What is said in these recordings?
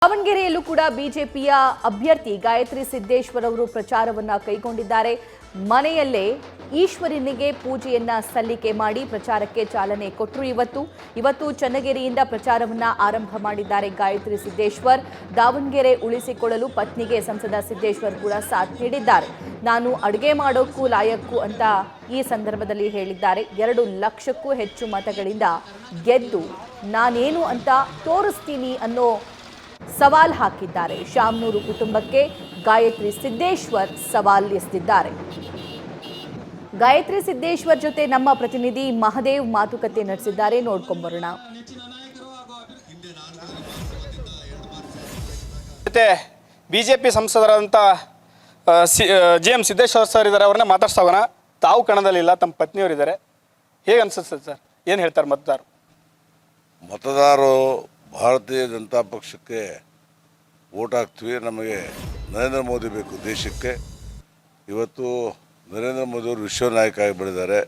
ದಾವಣಗೆರೆಯಲ್ಲೂ ಕೂಡ ಬಿಜೆಪಿಯ ಅಭ್ಯರ್ಥಿ ಗಾಯತ್ರಿ ಸಿದ್ದೇಶ್ವರ್ ಅವರು ಪ್ರಚಾರವನ್ನ ಕೈಗೊಂಡಿದ್ದಾರೆ. ಮನೆಯಲ್ಲೇ ಈಶ್ವರನಿಗೆ ಪೂಜೆಯನ್ನ ಸಲ್ಲಿಕೆ ಮಾಡಿ ಪ್ರಚಾರಕ್ಕೆ ಚಾಲನೆ ಕೊಟ್ಟರು. ಇವತ್ತು ಚನ್ನಗಿರಿಯಿಂದ ಪ್ರಚಾರವನ್ನ ಆರಂಭ ಮಾಡಿದ್ದಾರೆ ಗಾಯತ್ರಿ ಸಿದ್ದೇಶ್ವರ್. ದಾವಣಗೆರೆ ಉಳಿಸಿಕೊಳ್ಳಲು ಪತ್ನಿಗೆ ಸಂಸದ ಸಿದ್ದೇಶ್ವರ್ ಕೂಡ ಸಾಥ್ ನೀಡಿದ್ದಾರೆ. ನಾನು ಅಡುಗೆ ಮಾಡೋಕ್ಕೂ ಲಾಯಕ್ಕು ಅಂತ ಈ ಸಂದರ್ಭದಲ್ಲಿ ಹೇಳಿದ್ದಾರೆ. 2 ಲಕ್ಷಕ್ಕೂ ಹೆಚ್ಚು ಮತಗಳಿಂದ ಗೆದ್ದು ನಾನೇನು ಅಂತ ತೋರಿಸ್ತೀನಿ ಅನ್ನೋ ಸವಾಲ್ ಹಾಕಿದ್ದಾರೆ. ಶಾಮನೂರು ಕುಟುಂಬಕ್ಕೆ ಗಾಯತ್ರಿ ಸಿದ್ದೇಶ್ವರ್ ಸವಾಲ್ ಎಸೆದಿದ್ದಾರೆ. ಗಾಯತ್ರಿ ಸಿದ್ದೇಶ್ವರ್ ಜೊತೆ ನಮ್ಮ ಪ್ರತಿನಿಧಿ ಮಹದೇವ್ ಮಾತುಕತೆ ನಡೆಸಿದ್ದಾರೆ. ನೋಡ್ಕೊಂಬರೋಣ. ಜೊತೆ ಬಿಜೆಪಿ ಸಂಸದರಾದಂಥ GM ಸಿದ್ದೇಶ್ವರ್ ಸರ್ ಇದ್ದಾರೆ, ಅವ್ರನ್ನ ಮಾತಾಡ್ಸೋಣ. ತಾವು ಕಣದಲ್ಲಿಲ್ಲ, ತಮ್ಮ ಪತ್ನಿಯವರಿದ್ದಾರೆ. ಹೇಗೆ ಅನ್ಸುತ್ತೆ ಸರ್? ಏನು ಹೇಳ್ತಾರೆ ಮತದಾರರು? ಭಾರತೀಯ ಜನತಾ ಪಕ್ಷಕ್ಕೆ ವೋಟ್ ಹಾಕ್ತೀವಿ. ನಮಗೆ ನರೇಂದ್ರ ಮೋದಿ ಬೇಕು ದೇಶಕ್ಕೆ. ಇವತ್ತು ನರೇಂದ್ರ ಮೋದಿಯವರು ವಿಶ್ವ ನಾಯಕ ಆಗಿ ಬೆಳೆದಿದ್ದಾರೆ.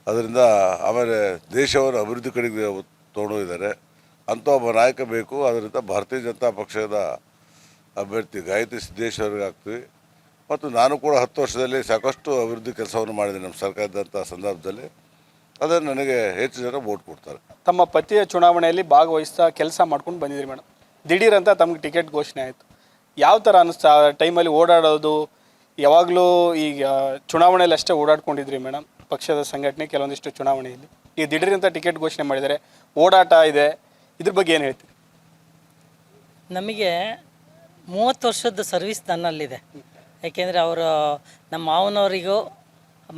ಅದರಿಂದ ಆಮೇಲೆ ದೇಶವನ್ನು ಅಭಿವೃದ್ಧಿ ಕಡೆಗೆ ತೊಗೊಂಡೋಗಿದ್ದಾರೆ. ಅಂಥ ಒಬ್ಬ ನಾಯಕ ಬೇಕು. ಅದರಿಂದ ಭಾರತೀಯ ಜನತಾ ಪಕ್ಷದ ಅಭ್ಯರ್ಥಿ ಗಾಯತ್ರಿ ಸಿದ್ದೇಶ್ವರ್ಗೆ ಹಾಕ್ತೀವಿ. ಮತ್ತು ನಾನು ಕೂಡ 10 ವರ್ಷದಲ್ಲಿ ಸಾಕಷ್ಟು ಅಭಿವೃದ್ಧಿ ಕೆಲಸವನ್ನು ಮಾಡಿದ್ದೀನಿ ನಮ್ಮ ಸರ್ಕಾರದಂಥ ಸಂದರ್ಭದಲ್ಲಿ. ಅದನ್ನು ನನಗೆ ಹೆಚ್ಚು ಜನ ವೋಟ್ ಕೊಡ್ತಾರೆ. ತಮ್ಮ ಪತಿಯ ಚುನಾವಣೆಯಲ್ಲಿ ಭಾಗವಹಿಸ್ತಾ ಕೆಲಸ ಮಾಡ್ಕೊಂಡು ಬಂದಿದ್ರಿ ಮೇಡಮ್. ದಿಢೀರ್ ಅಂತ ತಮಗೆ ಟಿಕೆಟ್ ಘೋಷಣೆ ಆಯಿತು. ಯಾವ ಥರ ಅನ್ನಿಸ್ತಾ ಟೈಮಲ್ಲಿ ಓಡಾಡೋದು? ಯಾವಾಗಲೂ ಈಗ ಚುನಾವಣೆಯಲ್ಲಿ ಅಷ್ಟೇ ಓಡಾಡ್ಕೊಂಡಿದ್ರಿ ಮೇಡಮ್, ಪಕ್ಷದ ಸಂಘಟನೆ ಕೆಲವೊಂದಿಷ್ಟು ಚುನಾವಣೆಯಲ್ಲಿ. ಈಗ ದಿಢೀರ್ ಅಂತ ಟಿಕೆಟ್ ಘೋಷಣೆ ಮಾಡಿದ್ದಾರೆ, ಓಡಾಟ ಇದೆ, ಇದ್ರ ಬಗ್ಗೆ ಏನು ಹೇಳ್ತೀವಿ? ನಮಗೆ 30 ವರ್ಷದ ಸರ್ವಿಸ್ ನನ್ನಲ್ಲಿದೆ. ಯಾಕೆಂದರೆ ಅವರು ನಮ್ಮ ಮಾವನವರಿಗೂ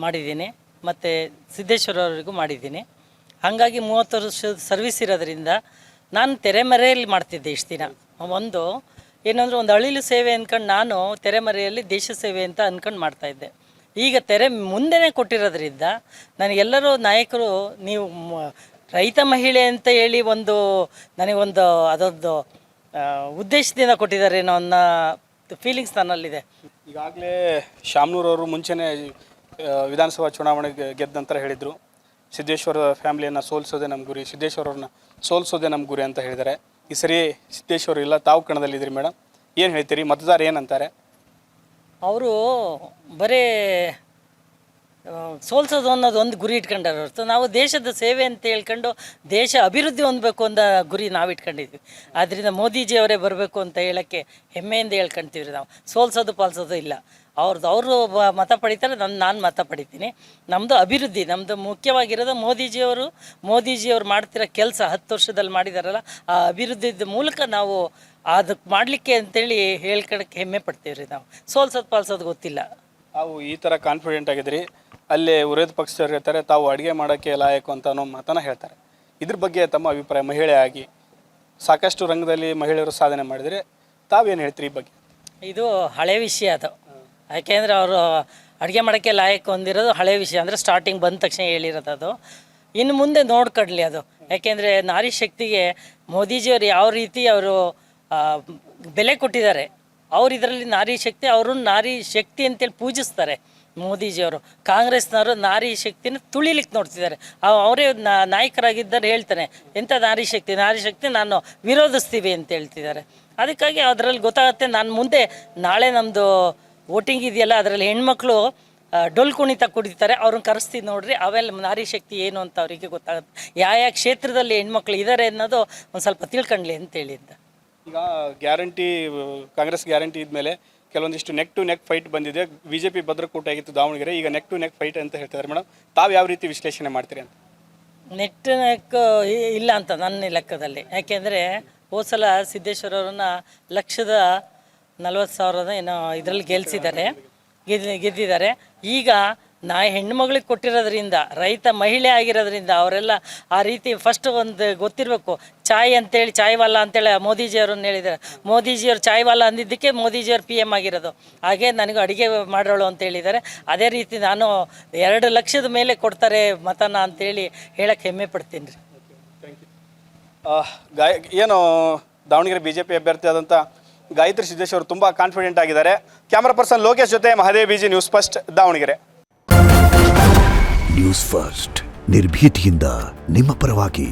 ಮಾಡಿದ್ದೀನಿ ಮತ್ತು ಸಿದ್ದೇಶ್ವರ ಅವರಿಗೂ ಮಾಡಿದ್ದೀನಿ. ಹಾಗಾಗಿ 30 ವರ್ಷದ ಸರ್ವಿಸ್ ಇರೋದ್ರಿಂದ ನಾನು ತೆರೆಮರೆಯಲ್ಲಿ ಮಾಡ್ತಿದ್ದೆ ಇಷ್ಟು ದಿನ. ಒಂದು ಏನಂದರೆ ಒಂದು ಅಳಿಲು ಸೇವೆ ಅಂದ್ಕೊಂಡು ನಾನು ತೆರೆಮರೆಯಲ್ಲಿ ದೇಶ ಸೇವೆ ಅಂತ ಅಂದ್ಕೊಂಡು ಮಾಡ್ತಾಯಿದ್ದೆ. ಈಗ ತೆರೆ ಮುಂದೆನೇ ಕೊಟ್ಟಿರೋದ್ರಿಂದ ನನಗೆಲ್ಲರೂ ನಾಯಕರು ನೀವು ರೈತ ಮಹಿಳೆ ಅಂತ ಹೇಳಿ ನನಗೊಂದು ಅದೊಂದು ಉದ್ದೇಶದಿಂದ ಕೊಟ್ಟಿದ್ದಾರೆ ಅನ್ನೋ ಅನ್ನೋ ಫೀಲಿಂಗ್ಸ್ ನನ್ನಲ್ಲಿದೆ. ಈಗಾಗಲೇ ಶಾಮನೂರವರು ಮುಂಚೆನೇ ವಿಧಾನಸಭಾ ಚುನಾವಣೆಗೆ ಗೆದ್ದ ನಂತರ ಹೇಳಿದರು, ಸಿದ್ದೇಶ್ವರ ಫ್ಯಾಮಿಲಿಯನ್ನು ಸೋಲಿಸೋದೇ ನಮ್ಮ ಗುರಿ, ಸಿದ್ದೇಶ್ವರವ್ರನ್ನ ಸೋಲಿಸೋದೇ ನಮ್ಮ ಗುರಿ ಅಂತ ಹೇಳಿದ್ದಾರೆ. ಈ ಸರಿ ಸಿದ್ದೇಶ್ವರ ಇಲ್ಲ, ತಾವು ಕಣದಲ್ಲಿದ್ದೀರಿ ಮೇಡಮ್, ಏನು ಹೇಳ್ತೀರಿ? ಮತದಾರ ಏನಂತಾರೆ? ಅವರು ಬರೀ ಸೋಲ್ಸೋದು ಅನ್ನೋದು ಒಂದು ಗುರಿ ಇಟ್ಕೊಂಡಾರ ಹೊರತು ನಾವು ದೇಶದ ಸೇವೆ ಅಂತ ಹೇಳ್ಕೊಂಡು ದೇಶ ಅಭಿವೃದ್ಧಿ ಹೊಂದಬೇಕು ಅಂತ ಗುರಿ ನಾವು ಇಟ್ಕೊಂಡಿದ್ವಿ. ಆದ್ದರಿಂದ ಮೋದಿಜಿಯವರೇ ಬರಬೇಕು ಅಂತ ಹೇಳೋಕ್ಕೆ ಹೆಮ್ಮೆಯಿಂದ ಹೇಳ್ಕೊಳ್ತೀವಿ ನಾವು. ಸೋಲ್ಸೋದು ಪಾಲ್ಸೋದು ಇಲ್ಲ. ಅವರು ಮತ ಪಡಿತಾರೆ, ನಾನು ಮತ ಪಡಿತೀನಿ. ನಮ್ಮದು ಅಭಿವೃದ್ಧಿ, ನಮ್ಮದು ಮುಖ್ಯವಾಗಿರೋದು ಮೋದಿಜಿಯವರು ಮಾಡ್ತಿರೋ ಕೆಲಸ 10 ವರ್ಷದಲ್ಲಿ ಮಾಡಿದಾರಲ್ಲ, ಆ ಅಭಿವೃದ್ಧಿದ ಮೂಲಕ ನಾವು ಅದಕ್ಕೆ ಮಾಡಲಿಕ್ಕೆ ಅಂತೇಳಿ ಹೇಳ್ಕೊಳಕ್ಕೆ ಹೆಮ್ಮೆ ಪಡ್ತೀವಿ ರೀ ನಾವು. ಸೋಲ್ಸೋದು ಪಾಲ್ಸೋದು ಗೊತ್ತಿಲ್ಲ. ತಾವು ಈ ಥರ ಕಾನ್ಫಿಡೆಂಟ್ ಆಗಿದ್ರಿ, ಅಲ್ಲೇ ವಿರೋಧ ಪಕ್ಷದವ್ರು ಹೇಳ್ತಾರೆ ತಾವು ಅಡುಗೆ ಮಾಡೋಕ್ಕೆ ಲಾಯಕು ಅಂತ ಅನ್ನೋ ಮಾತನ್ನು ಹೇಳ್ತಾರೆ. ಇದ್ರ ಬಗ್ಗೆ ತಮ್ಮ ಅಭಿಪ್ರಾಯ? ಮಹಿಳೆ ಆಗಿ ಸಾಕಷ್ಟು ರಂಗದಲ್ಲಿ ಮಹಿಳೆಯರು ಸಾಧನೆ ಮಾಡಿದರೆ ತಾವೇನು ಹೇಳ್ತೀರಿ ಈ ಬಗ್ಗೆ? ಇದು ಹಳೆ ವಿಷಯ ಅದು. ಯಾಕೆಂದರೆ ಅವರು ಅಡುಗೆ ಮಾಡೋಕ್ಕೆ ಲಾಯಕ್ ಹೊಂದಿರೋದು ಹಳೆ ವಿಷಯ. ಅಂದರೆ ಸ್ಟಾರ್ಟಿಂಗ್ ಬಂದ ತಕ್ಷಣ ಹೇಳಿರೋದು ಅದು. ಇನ್ನು ಮುಂದೆ ನೋಡ್ಕೊಡ್ಲಿ ಅದು. ಯಾಕೆಂದರೆ ನಾರಿ ಶಕ್ತಿಗೆ ಮೋದಿಜಿಯವರು ಯಾವ ರೀತಿ ಅವರು ಬೆಲೆ ಕೊಟ್ಟಿದ್ದಾರೆ, ಅವ್ರು ಇದರಲ್ಲಿ ನಾರಿ ಶಕ್ತಿ, ಅವರು ನಾರಿ ಶಕ್ತಿ ಅಂತೇಳಿ ಪೂಜಿಸ್ತಾರೆ ಮೋದಿಜಿಯವರು. ಕಾಂಗ್ರೆಸ್ನವರು ನಾರಿ ಶಕ್ತಿನ ತುಳಿಲಿಕ್ಕೆ ನೋಡ್ತಿದ್ದಾರೆ. ಅವರೇ ನಾಯಕರಾಗಿದ್ದರೆ ಹೇಳ್ತಾನೆ ಎಂಥ ನಾರಿ ಶಕ್ತಿ ನಾನು ವಿರೋಧಿಸ್ತೀವಿ ಅಂತ ಹೇಳ್ತಿದ್ದಾರೆ. ಅದಕ್ಕಾಗಿ ಅದರಲ್ಲಿ ಗೊತ್ತಾಗುತ್ತೆ. ನಾನು ಮುಂದೆ ನಾಳೆ ನಮ್ಮದು ವೋಟಿಂಗ್ ಇದೆಯಲ್ಲ, ಅದರಲ್ಲಿ ಹೆಣ್ಮಕ್ಳು ಡೊಲ್ ಕುಣಿತ ಕುಡಿತಾರೆ, ಅವ್ರನ್ನ ಕರೆಸ್ತೀವಿ ನೋಡ್ರಿ. ಅವೆಲ್ಲ ನಾರಿ ಶಕ್ತಿ ಏನು ಅಂತ ಅವರಿಗೆ ಗೊತ್ತಾಗುತ್ತೆ. ಯಾವ ಕ್ಷೇತ್ರದಲ್ಲಿ ಹೆಣ್ಮಕ್ಳು ಇದ್ದಾರೆ ಅನ್ನೋದು ಒಂದು ಸ್ವಲ್ಪ ತಿಳ್ಕೊಂಡ್ಲಿ ಅಂತ ಹೇಳಿದ್ದ. ಈಗ ಗ್ಯಾರಂಟಿ, ಕಾಂಗ್ರೆಸ್ ಗ್ಯಾರಂಟಿ ಇದ್ಮೇಲೆ ಕೆಲವೊಂದಿಷ್ಟು ನೆಕ್ ಟು ನೆಕ್ ಫೈಟ್ ಬಂದಿದೆ. BJP ಭದ್ರಕೋಟೆ ಆಗಿತ್ತು ದಾವಣಗೆರೆ, ಈಗ ನೆಕ್ ಟು ನೆಕ್ ಫೈಟ್ ಅಂತ ಹೇಳ್ತಿದ್ದಾರೆ ಮೇಡಮ್. ತಾವು ಯಾವ ರೀತಿ ವಿಶ್ಲೇಷಣೆ ಮಾಡ್ತೀರಿ ಅಂತ? ನೆಟ್ ನೆಕ್ ಇಲ್ಲ ಅಂತ ನನ್ನ ಲೆಕ್ಕದಲ್ಲಿ. ಯಾಕೆಂದರೆ ಹೋದ ಸಲ ಸಿದ್ದೇಶ್ವರವ್ರನ್ನ 1,40,000 ಏನೋ ಇದರಲ್ಲಿ ಗೆದ್ದಿದ್ದಾರೆ. ಈಗ ಹೆಣ್ಣುಮಗಳಿಗೆ ಕೊಟ್ಟಿರೋದ್ರಿಂದ, ರೈತ ಮಹಿಳೆ ಆಗಿರೋದ್ರಿಂದ ಅವರೆಲ್ಲ ಆ ರೀತಿ ಫಸ್ಟ್ ಒಂದು ಗೊತ್ತಿರಬೇಕು. ಚಾಯ್ ವಾಲ ಅಂತೇಳಿ ಮೋದಿಜಿಯವ್ರನ್ನ ಹೇಳಿದ್ದಾರೆ. ಮೋದಿಜಿಯವ್ರು ಚಾಯ್ ವಾಲ ಅಂದಿದ್ದಕ್ಕೆ ಮೋದಿಜಿಯವ್ರು PM ಆಗಿರೋದು. ಹಾಗೆ ನನಗೂ ಅಡುಗೆ ಮಾಡೋಳು ಅಂತ ಹೇಳಿದ್ದಾರೆ. ಅದೇ ರೀತಿ ನಾನು 2 ಲಕ್ಷದ ಮೇಲೆ ಕೊಡ್ತಾರೆ ಮತನ ಅಂತೇಳಿ ಹೇಳಕ್ಕೆ ಹೆಮ್ಮೆ ಪಡ್ತೀನಿ ರೀ. ಏನು ದಾವಣಗೆರೆ BJP ಅಭ್ಯರ್ಥಿ ಆದಂಥ ಗಾಯತ್ರಿ ಸಿದ್ದೇಶ್ವರ್ ತುಂಬ ಕಾನ್ಫಿಡೆಂಟ್ ಆಗಿದ್ದಾರೆ. ಕ್ಯಾಮರಾ ಪರ್ಸನ್ ಲೋಕೇಶ್ ಜೊತೆ Mahadev BG news first Davanagere. News first ನಿರ್ಭೀತಿಯಿಂದ ನಿಮ್ಮ ಪರವಾಗಿ.